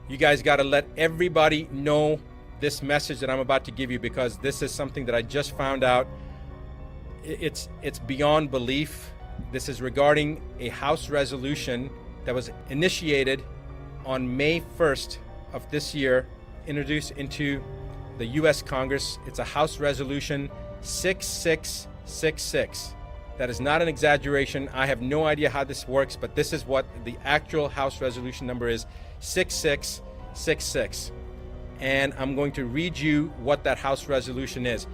You guys got to let everybody know this message that I'm about to give you, because this is something that I just found out. It's beyond belief. This is regarding a House resolution that was initiated on May 1st of this year, introduced into the U.S. Congress. It's a House Resolution 6666. That is not an exaggeration. I have no idea how this works, but this is what the actual House resolution number is, 6666. And I'm going to read you what that House resolution is.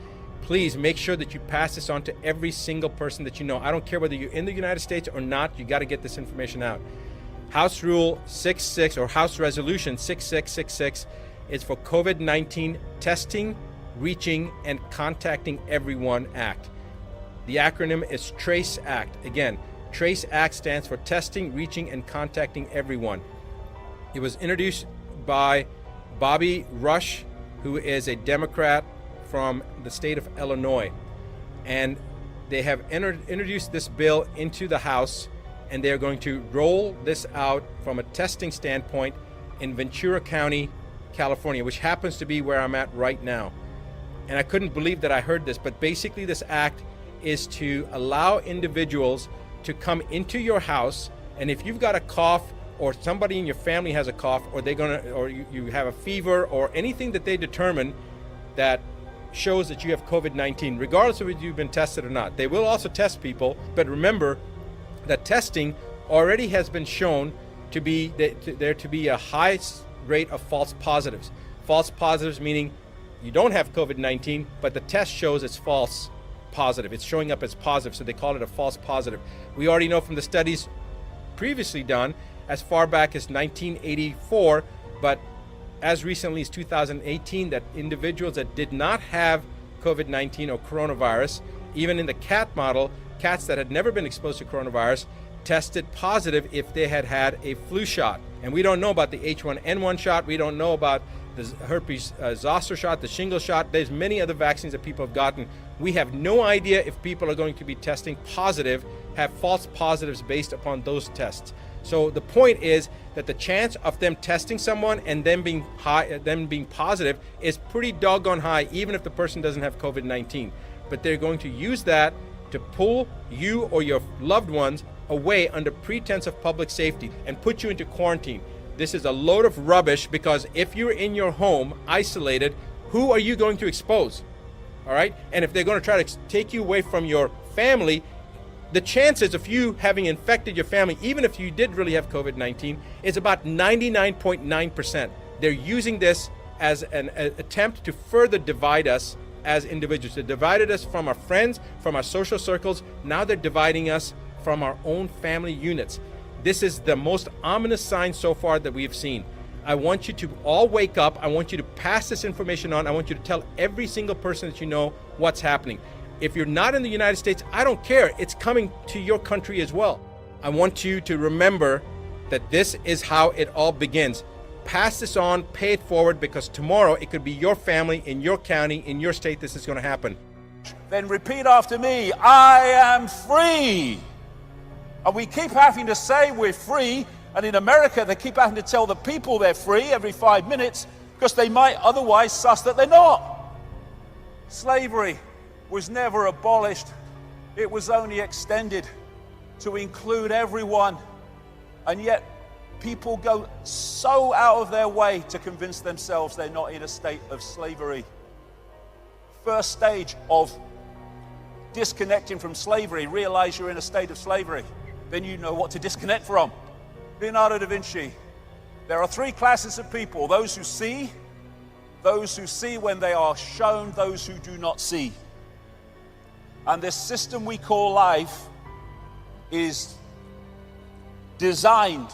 Please make sure that you pass this on to every single person that you know. I don't care whether you're in the United States or not, you got to get this information out. House Rule 66 or House Resolution 6666 is for COVID-19 testing, reaching, and contacting everyone act. The acronym is TRACE Act. Again, TRACE Act stands for testing, reaching, and contacting everyone. It was introduced by Bobby Rush, who is a Democrat from the state of Illinois. And they have introduced this bill into the House, and they're going to roll this out from a testing standpoint in Ventura County, California, which happens to be where I'm at right now. And I couldn't believe that I heard this, but basically this act is to allow individuals to come into your house, and if you've got a cough, or somebody in your family has a cough, or you have a fever, or anything that they determine that shows that you have COVID-19, regardless of whether you've been tested or not. They will also test people, but remember that testing already has been shown to be there to be a high rate of false positives. False positives meaning you don't have COVID-19, but the test shows it's false positive. It's showing up as positive, so they call it a false positive. We already know from the studies previously done as far back as 1984, but as recently as 2018, that individuals that did not have COVID-19 or coronavirus, even in the cat model, cats that had never been exposed to coronavirus, tested positive if they had had a flu shot. And we don't know about the H1N1 shot. We don't know about the herpes zoster shot, the shingle shot. There's many other vaccines that people have gotten. We have no idea if people are going to be testing positive, have false positives based upon those tests. So the point is that the chance of them testing someone and them being positive is pretty doggone high, even if the person doesn't have COVID-19. But they're going to use that to pull you or your loved ones away under pretense of public safety and put you into quarantine. This is a load of rubbish, because if you're in your home isolated, who are you going to expose? All right? And if they're going to try to take you away from your family, the chances of you having infected your family, even if you did really have COVID-19, is about 99.9%. They're using this as an attempt to further divide us as individuals. They divided us from our friends, from our social circles. Now they're dividing us from our own family units. This is the most ominous sign so far that we've seen. I want you to all wake up. I want you to pass this information on. I want you to tell every single person that you know what's happening. If you're not in the United States, I don't care. It's coming to your country as well. I want you to remember that this is how it all begins. Pass this on, pay it forward, because tomorrow it could be your family, in your county, in your state, this is going to happen. Then repeat after me, I am free. And we keep having to say we're free, and in America they keep having to tell the people they're free every 5 minutes because they might otherwise suss that they're not. Slavery was never abolished. It was only extended to include everyone. And yet people go so out of their way to convince themselves they're not in a state of slavery. First stage of disconnecting from slavery, realize you're in a state of slavery. Then you know what to disconnect from. Leonardo da Vinci. There are three classes of people: those who see when they are shown, those who do not see. And this system we call life is designed,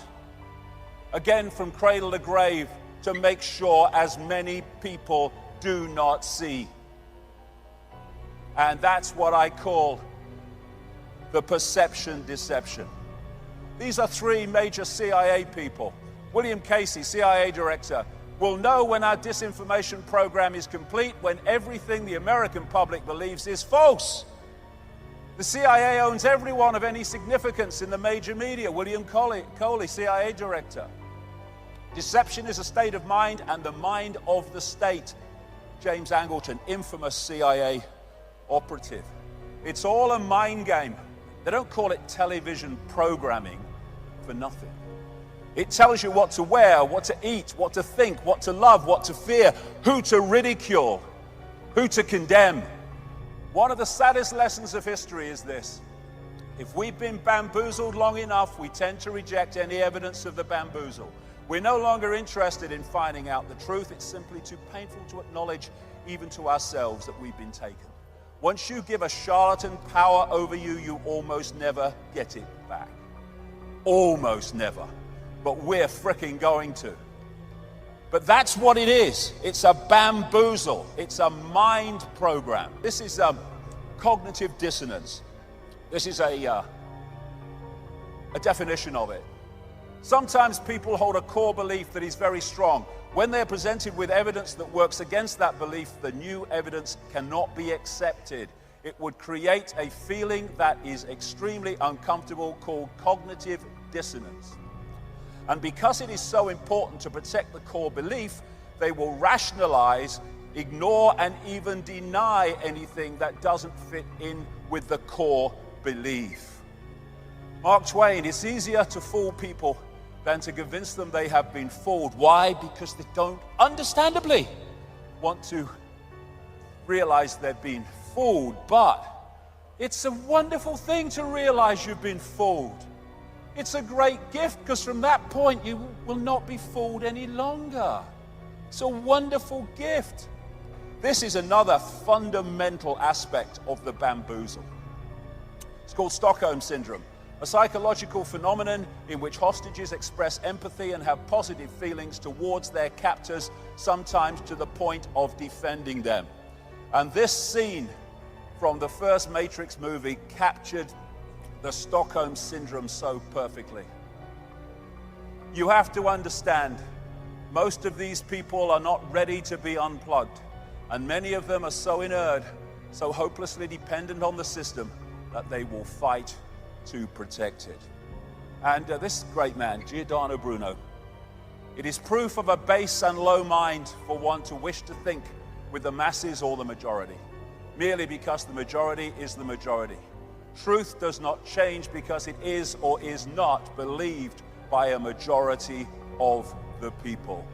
again from cradle to grave, to make sure as many people do not see. And that's what I call the perception deception. These are three major CIA people. William Casey, CIA director, will know when our disinformation program is complete, when everything the American public believes is false. The CIA owns everyone of any significance in the major media. William Coley, CIA director. Deception is a state of mind and the mind of the state. James Angleton, infamous CIA operative. It's all a mind game. They don't call it television programming for nothing. It tells you what to wear, what to eat, what to think, what to love, what to fear, who to ridicule, who to condemn. One of the saddest lessons of history is this. If we've been bamboozled long enough, we tend to reject any evidence of the bamboozle. We're no longer interested in finding out the truth. It's simply too painful to acknowledge, even to ourselves, that we've been taken. Once you give a charlatan power over you, you almost never get it back. Almost never. But we're fricking going to. But that's what it is. It's a bamboozle. It's a mind program. This is cognitive dissonance. This is a definition of it. Sometimes people hold a core belief that is very strong. When they're presented with evidence that works against that belief, the new evidence cannot be accepted. It would create a feeling that is extremely uncomfortable called cognitive dissonance. And because it is so important to protect the core belief, they will rationalize, ignore, and even deny anything that doesn't fit in with the core belief. Mark Twain, it's easier to fool people than to convince them they have been fooled. Why? Because they don't, understandably, want to realize they've been fooled. But it's a wonderful thing to realize you've been fooled. It's a great gift, because from that point you will not be fooled any longer. It's a wonderful gift. This is another fundamental aspect of the bamboozle. It's called Stockholm Syndrome, a psychological phenomenon in which hostages express empathy and have positive feelings towards their captors, sometimes to the point of defending them. And this scene from the first Matrix movie captured the Stockholm Syndrome so perfectly. You have to understand, most of these people are not ready to be unplugged, and many of them are so inert, so hopelessly dependent on the system, that they will fight to protect it. And this great man, Giordano Bruno, it is proof of a base and low mind for one to wish to think with the masses or the majority, merely because the majority is the majority. Truth does not change because it is or is not believed by a majority of the people.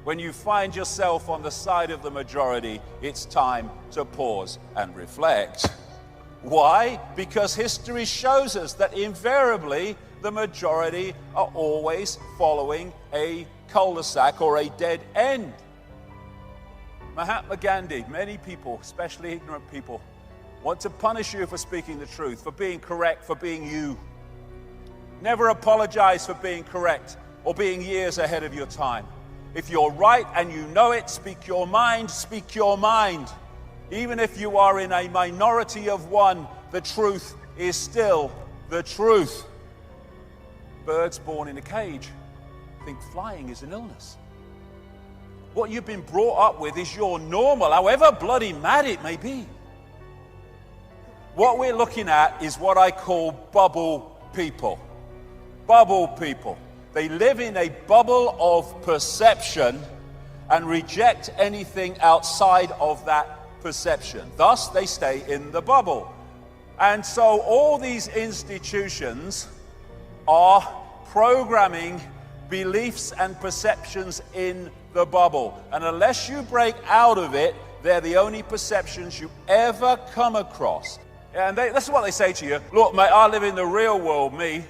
When you find yourself on the side of the majority, it's time to pause and reflect. Why? Because history shows us that invariably the majority are always following a cul-de-sac or a dead end. Mahatma Gandhi, many people, especially ignorant people, want to punish you for speaking the truth, for being correct, for being you. Never apologize for being correct or being years ahead of your time. If you're right and you know it, speak your mind, speak your mind. Even if you are in a minority of one, the truth is still the truth. Birds born in a cage think flying is an illness. What you've been brought up with is your normal, however bloody mad it may be. What we're looking at is what I call bubble people. Bubble people. They live in a bubble of perception and reject anything outside of that perception. Thus, they stay in the bubble. And so all these institutions are programming beliefs and perceptions in the bubble. And unless you break out of it, they're the only perceptions you ever come across. And that's what they say to you. Look, mate, I live in the real world, me.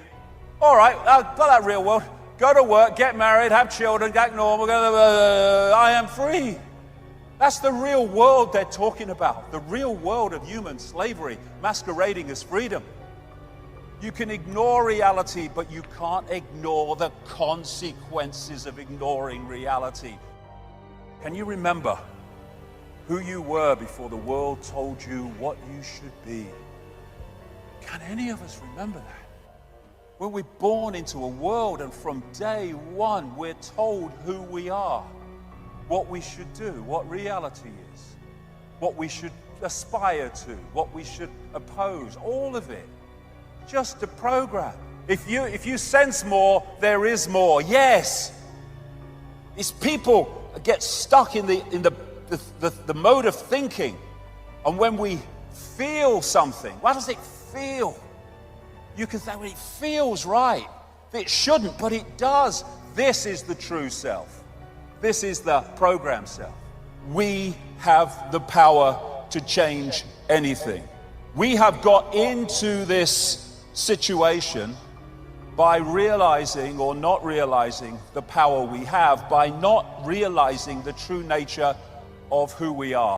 All right, I've got that real world. Go to work, get married, have children, act normal. I am free. That's the real world they're talking about. The real world of human slavery masquerading as freedom. You can ignore reality, but you can't ignore the consequences of ignoring reality. Can you remember who you were before the world told you what you should be? Can any of us remember that? When we're born into a world and from day one we're told who we are, what we should do, what reality is, what we should aspire to, what we should oppose, all of it. Just a program. If you sense more, there is more. Yes, These people get stuck in the mode of thinking. And when we feel something, what does it feel? You can say, well, it feels right. It shouldn't, but it does. This is the true self. This is the program self. We have the power to change anything. We have got into this situation by realizing or not realizing the power we have, by not realizing the true nature of who we are.